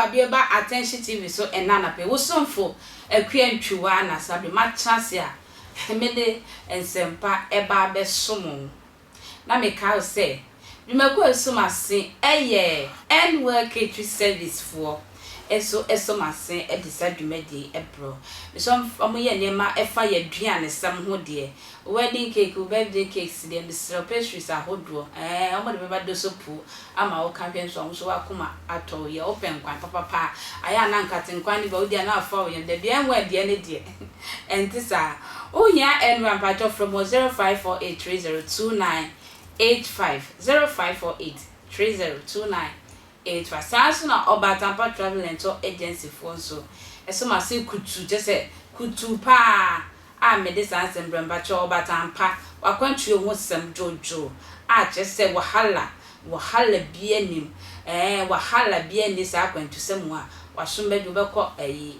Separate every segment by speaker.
Speaker 1: Babieba attention TV so enana pe. Wosomfo akwiantwuwa na sabe ma chance a mede ensempa eba be somo. Na me ka say Dumako esomase eye NWK service for esomase e decide dumedi ebro. Some omoye nema efa ye duane sam ho de. Wedding cake, birthday cakes, the Mr. Pastries are hodro. Omo de beba do sopu ama o campaign so akoma ato ye open kwan papa aya na nkatin kwan ba odi na afa ye de bia nwa de ne de. Entisa o ya enwa pato from 0548302985 0548302985 Sanso na Obatampa Travel and Tour Agency for so esomase kutu je se kutu pa a medicine sembramba cho Obatampa wakwantu ho sem jojo a je se wahala bi anim wahala bi ani sa akwantu sem a wasombe do beko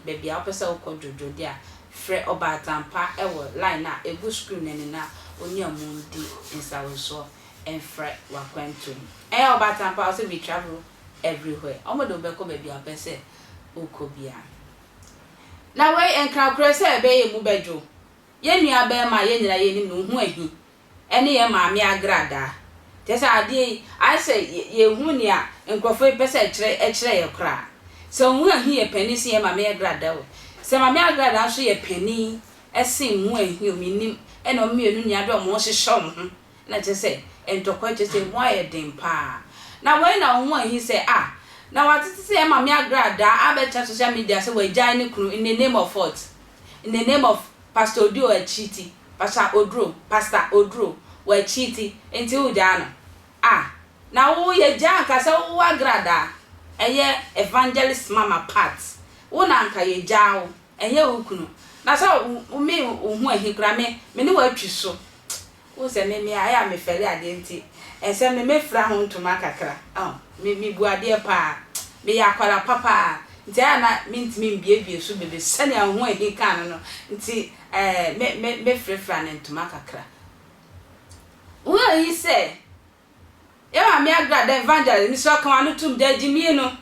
Speaker 1: baby a opese ukọ jojo dia fre Obatampa ewo line na egu screen nani na oni amundi insawo enfre wakwantu Obatampa also be travel everywhere omodo beko baby a pese ukobia na we enkra kro se be ye mu bejo ye nua be ma ye nyira ye ni no hu ahi ene ye maami Agradaa tesa ade I say ye hu ni a enkrofo pese ekire ye kra se hu ahi ye pani se ye maami Agradaa o se maami Agradaa so ye pani esin hu ahi o minim ene o mienu nya do mo hyehyom hu na tese entokwa tese mo ye den pa na we na hu ahi se na watiti say maami Agradaa abecha social media say we jai ni kunu in the name of what? In the name of Pastor Odio Echiti, Pastor Odro we Echiti enti ujana. Na wo ye jan ka say wo Agradaa eye evangelist mama part. Wo na nka ye jawo eye ukunu. Na so me hu ahi kra me ni wa twi so. Wo se me aya me fere ade enti ese me fra ho ntoma kakra. Me buade pa me yakwara papa nti ana mintimi mbiebie so bebe sane ahu ahi kan no nti me frefra na ntoma kakra wo yi se e ma me Agradaa evangelist mi so kan anu tum da jimi no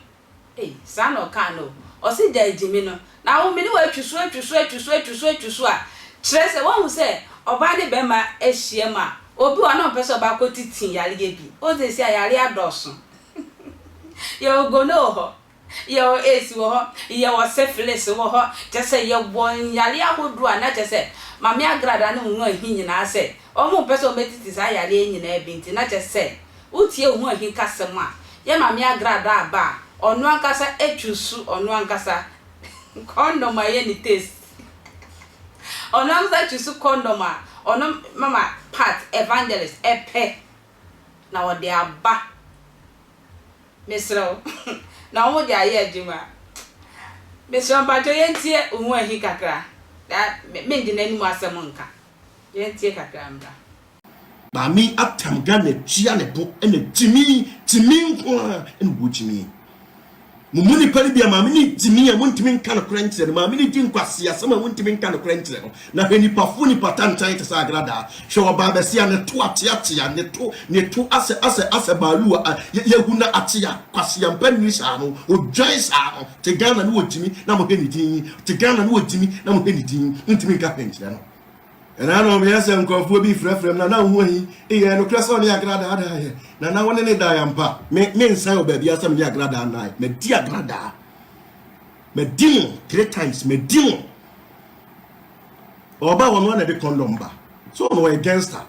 Speaker 1: sa no kan no o si da jimi no na wo me ni wa atwuso a kire se wo hu se oba de be ma ehie ma obi wa no pese oba kotitin yare bi o ze si ayare adoso yo go no ho yo esi wo ho yo syphilis wo ho je se yo bon yare ahodo a na je se maami Agradaa no hu ahi nyina se o mu pese o metiti sa yare nyina bi nti na je se utie hu ahi kasem a ye maami Agradaa ba onu ankasa etwusu onu ankasa condom aye ni taste onu ankasa etwusu condom a onu mama part evangelist epe na wo de aba Mesro na wo de aye adwuma Mesro mpacho yentie ohu ahi kakra da me ndi nani mu asem nka yentie kakra mra
Speaker 2: na mi atam ga na tua ne bo ena timi nko ena bo timi mumuni pali bia ma mi ni timi a muntimi nka no kranche no ma mi ni di nkwase asema muntimi nka no kranche no na heni pafo ni patantan te sa Agradaa hwe oba be sia ne to atia ne to ase balu ye huna atia Kwasiapanin sa no o join sa no te Ghana no wotimi na mo heni din te Ghana no wotimi na mo heni din muntimi nka kranche no ena no me yasa nkofo bi frefrem na hu ahi ye no kreso ni Agradaa da ye na wone ne da yampa me nsan o ba bia sam ni Agradaa na me di Agradaa me di 3 times me di oba won na de condom ba so no we gangster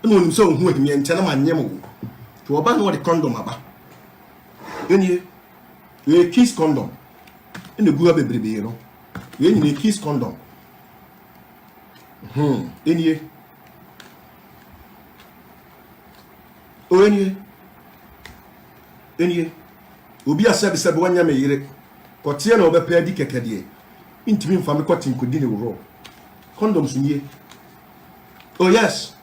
Speaker 2: no nim so hu ahi me nche na manyem wo to oba no de condom aba eni ye kiss condom ene guwa bebrebe no ye ni kiss condom eniye obi asebe wanya me yire kotie na obepa adi kekede intimi mfa me kwati nkodi ne woro condoms niye oh yes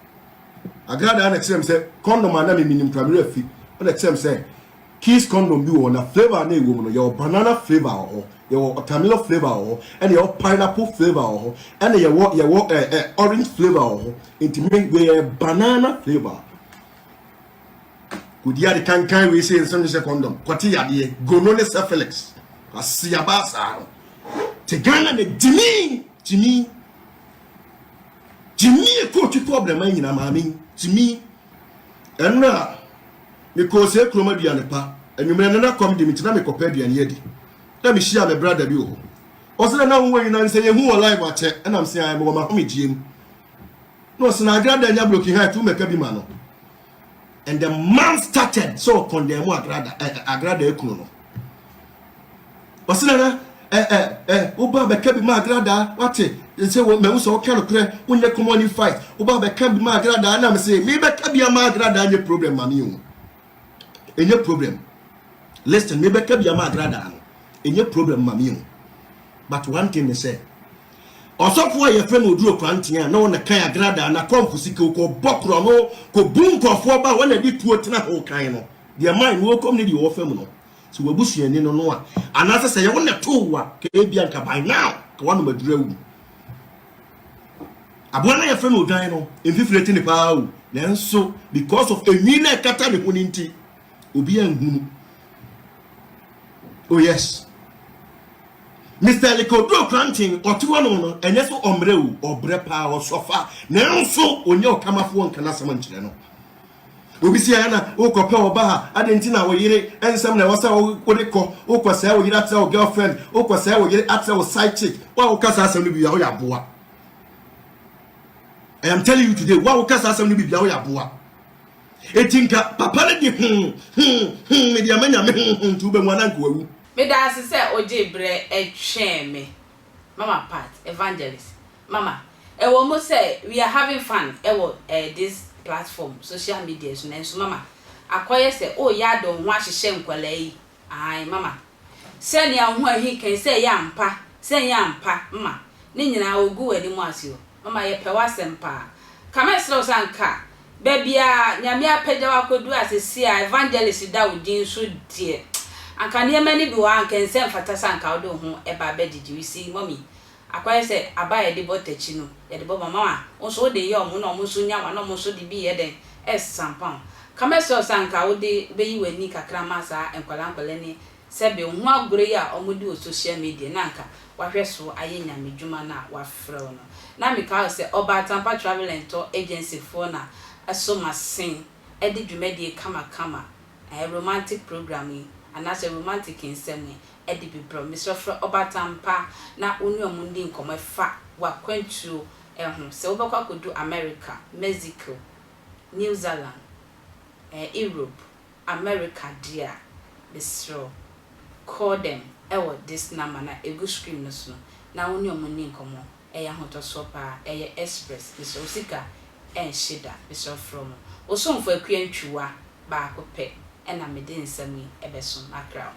Speaker 2: Agradaa na tiem se condom ana me minim primary afi na tiem se kiss condom bi wo na flavor na ewo no your banana flavor or your watermelon flavor and your pineapple flavor and your orange flavor intimi we banana flavor good ya the can we say some condom kwati ya de go no ne syphilis Kwasiabasa te Ghana ne Jimmy ko ti problem an nyina maami Jimmy enna me ko se kroma duane pa enwumre na kom de me tina me kopa duane yedi na me hia me brother bi o osena na wo nyina nse ye hu live ache na me se ai mo ma ho me jiem no sena Agradaa nya blocking high to make bi ma no and the man started so condemn Agradaa ekunu no osena na oba be ka bi ma Agradaa wate say we me so ka no kre wonye common fight oba be ka bi ma Agradaa na me say me be ka bi ma Agradaa nye problem ma me o enye problem listen me be ka bi ma Agradaa no enye problem ma me o but one thing me say osofo ye fe no duro kwantia na wona kan Agradaa na konfusi ko bokro no ko bunkofo ba wona di tuo tina ho kan no de man wo kom ne di wo fam no so wabusuani no no a anase se ye wona towa ka ebia nka by now ka wona madurawu abona ye fe no dan no emfifireti ne pa o nanso because of enwina kata ne honi nti obi anhunu oh yes Mr. Likodo Cranting or 2 no and yes omreu or brepa or sofa nanso onye okamafo nkana samanchire no obi si ana o kope oba adentina wo yire ensam na wasa wo dekọ o kwasa wo yire atra wo girlfriend o kwasa wo yire atra wo side chick wa wo kasa asam no bia wo ya boa I am telling you today wa wo kasa asam no bia wo ya boa etinka papa ne di me dia manya me tu be mwana nko awu
Speaker 1: me da se oje bre etwe me mama part evangelist mama wo mo say we are having fun this platform social media so mama akoye say o ya don ho ahyehye nkwala yi ai mama say ne Hoahi kan say ya mpa mama ni nyina ogu wani mu asio mama ye pe wasempa kama sro sanka babia nyame apagya wakodu asesi a evangelist da odin so die anka ne mani bi wa anka nsem fata sanka odo ho eba bedidi we see mommy akwai se abaye de botachi no ye de boba mama onso de ye omo no so nya wa no mo so de bi ye den sampan kama so sanka wo de beyi wani kakra masa enkwala ni sebe ho agore ya omo de social media nanka wahwe so aye nyame dwuma na wafrɛ no na me ka se oba tampa travel and tour agency for na aso masin edi dwumadi kama romantic programming and as a romantic insemi edi bi promise for obatampa na onu omundi nkomo fa wa kwantu se obakwa kodu America, Mexico, New Zealand, Europe, America dia bisro call them this number na ego screen no so na onu omundi nkomo eya hotoso pa express so sika shida bisro from osomfo akua ntwua ba ko pe ena mede nsami ebeso akra